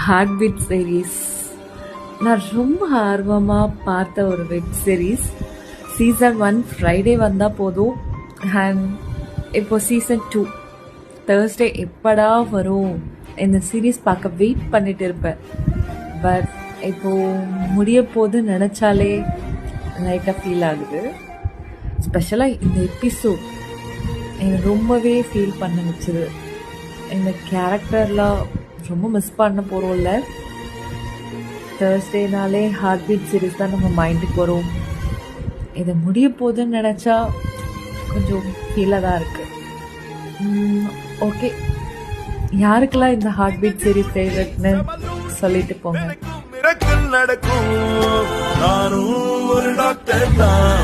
Heart beat series நான் ரொம்ப ஆர்வமாக பார்த்த ஒரு வெப் சீரீஸ். சீசன் 1 ஃப்ரைடே வந்தால் போதும். அண்ட் இப்போ சீசன் 2 தேர்ஸ்டே எப்படா வரும் இந்த சீரீஸ் பார்க்க வெயிட் பண்ணிட்டு இருப்பேன். பட் இப்போது முடிய போது நினச்சாலே லைட்டாக ஃபீல் ஆகுது. ஸ்பெஷலாக இந்த எபிசோட் எனக்கு ரொம்பவே ஃபீல் பண்ண வச்சுது. இந்த கேரக்டர்லாம் ரொம்ப மிஸ் பண்ண போகிறோம்ல. தேர்ஸ்டேனாலே ஹார்ட் பீட் சீரீஸ் தான் நம்ம மைண்டுக்கு வரும். இதை முடிய போகுதுன்னு நினச்சா கொஞ்சம் ஃபீலாக தான் இருக்குது. ஓகே, யாருக்கெல்லாம் இந்த ஹார்ட் பீட் சீரீஸ் ஃபேவரட்னு சொல்லிட்டு போங்க. நடக்கும் நானும் ஒரு டாக்டர் தான்.